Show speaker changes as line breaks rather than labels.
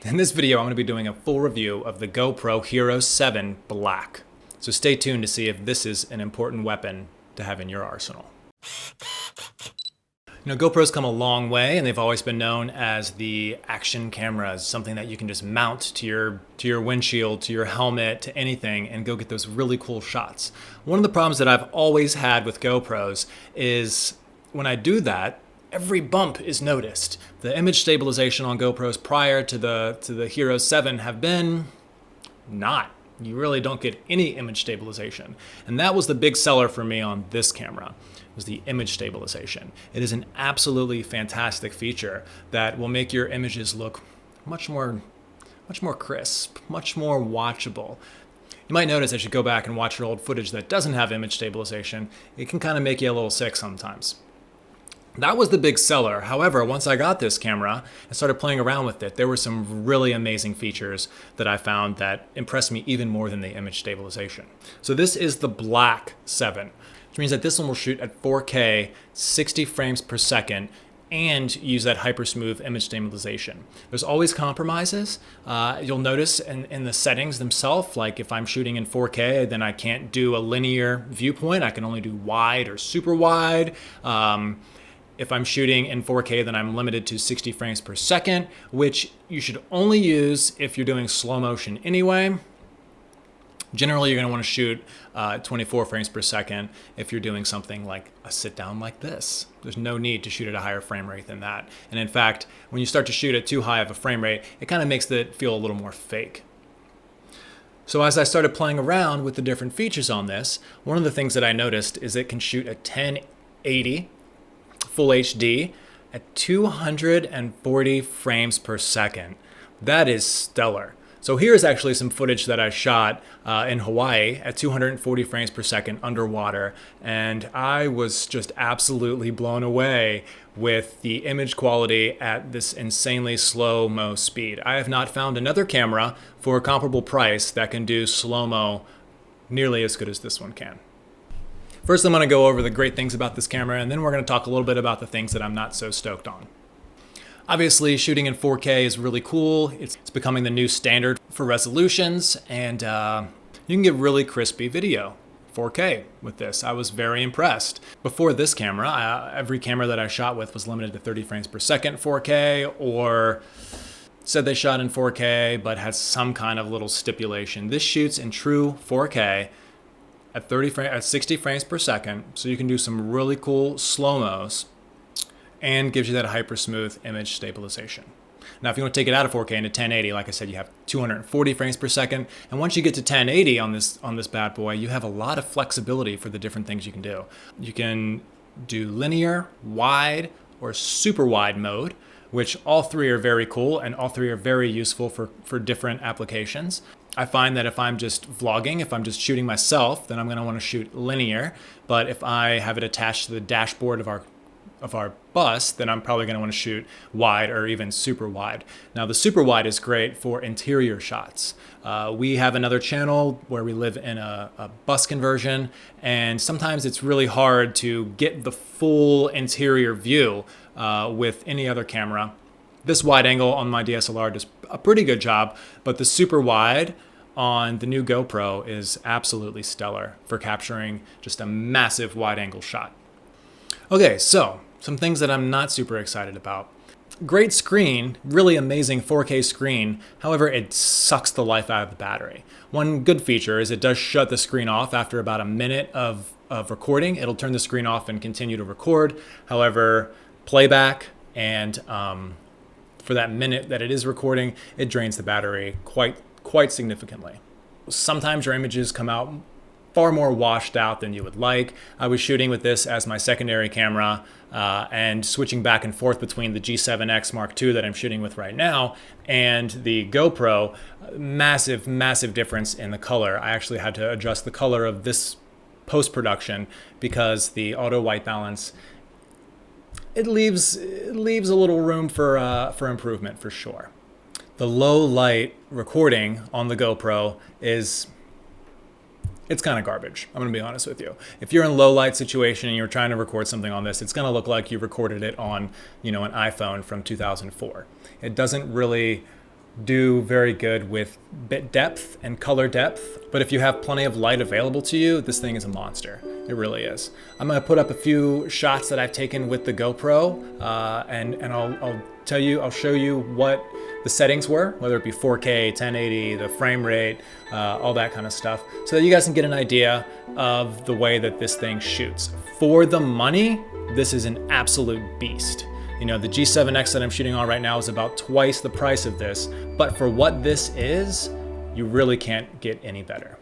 In this video, I'm going to be doing a full review of the GoPro Hero 7 Black. So stay tuned to see if this is an important weapon to have in your arsenal. You know, GoPro's come a long way, and they've always been known as the action cameras, something that you can just mount to your windshield, to your helmet, to anything, and go get those really cool shots. One of the problems that I've always had with GoPros is when I do that, every bump is noticed. The image stabilization on GoPros prior to the Hero 7 have been not. You really don't get any image stabilization. And that was the big seller for me on this camera, was the image stabilization. It is an absolutely fantastic feature that will make your images look much more crisp, much more watchable. You might notice as you go back and watch your old footage that doesn't have image stabilization, it can kind of make you a little sick sometimes. That was the big seller. However, once I got this camera and started playing around with it, there were some really amazing features that I found that impressed me even more than the image stabilization. So this is the Black 7, which means that this one will shoot at 4K, 60 frames per second, and use that hyper smooth image stabilization. There's always compromises. You'll notice in the settings themselves, like if I'm shooting in 4K, then I can't do a linear viewpoint. I can only do wide or super wide. If I'm shooting in 4K, then I'm limited to 60 frames per second, which you should only use if you're doing slow motion anyway. Generally, you're going to want to shoot 24 frames per second if you're doing something like a sit down like this. There's no need to shoot at a higher frame rate than that. And in fact, when you start to shoot at too high of a frame rate, it kind of makes it feel a little more fake. So as I started playing around with the different features on this, one of the things that I noticed is it can shoot at 1080 Full HD at 240 frames per second. That is stellar. So here's actually some footage that I shot in Hawaii at 240 frames per second underwater, and I was just absolutely blown away with the image quality at this insanely slow-mo speed. I have not found another camera for a comparable price that can do slow-mo nearly as good as this one can. First, I'm going to go over the great things about this camera, and then we're going to talk a little bit about the things that I'm not so stoked on. Obviously, shooting in 4K is really cool. It's becoming the new standard for resolutions, and you can get really crispy video, 4K, with this. I was very impressed. Before this camera, every camera that I shot with was limited to 30 frames per second 4K, or said they shot in 4K, but had some kind of little stipulation. This shoots in true 4K at 60 frames per second, so you can do some really cool slow-mos and gives you that hyper smooth image stabilization. Now, if you want to take it out of 4K into 1080, like I said, you have 240 frames per second, and once you get to 1080 on this bad boy, you have a lot of flexibility for the different things you can do. You can do linear, wide, or super wide mode, which all three are very cool, and all three are very useful for different applications. I find that if I'm just vlogging, if I'm just shooting myself, then I'm going to want to shoot linear. But if I have it attached to the dashboard of our bus, then I'm probably going to want to shoot wide or even super wide. Now, the super wide is great for interior shots. We have another channel where we live in a bus conversion, and sometimes it's really hard to get the full interior view with any other camera. This wide angle on my DSLR does a pretty good job, but the super wide on the new GoPro is absolutely stellar for capturing just a massive wide angle shot. Okay, so some things that I'm not super excited about. Great screen, really amazing 4K screen. However, it sucks the life out of the battery. One good feature is it does shut the screen off after about a minute of recording. It'll turn the screen off and continue to record. However, playback and for that minute that it is recording, it drains the battery quite significantly. Sometimes your images come out far more washed out than you would like. I was shooting with this as my secondary camera and switching back and forth between the G7X Mark II that I'm shooting with right now and the GoPro. Massive difference in the color. I actually had to adjust the color of this post-production because the auto white balance, it leaves a little room for improvement for sure. The low light recording on the GoPro it's kind of garbage. I'm going to be honest with you. If you're in low light situation and you're trying to record something on this, it's going to look like you recorded it on, an iPhone from 2004. It doesn't really do very good with bit depth and color depth, but if you have plenty of light available to you, this thing is a monster. It really is. I'm gonna put up a few shots that I've taken with the GoPro, and I'll show you what the settings were, whether it be 4K, 1080, the frame rate, all that kind of stuff, so that you guys can get an idea of the way that this thing shoots. For the money, this is an absolute beast. You know, the G7X that I'm shooting on right now is about twice the price of this, but for what this is, you really can't get any better.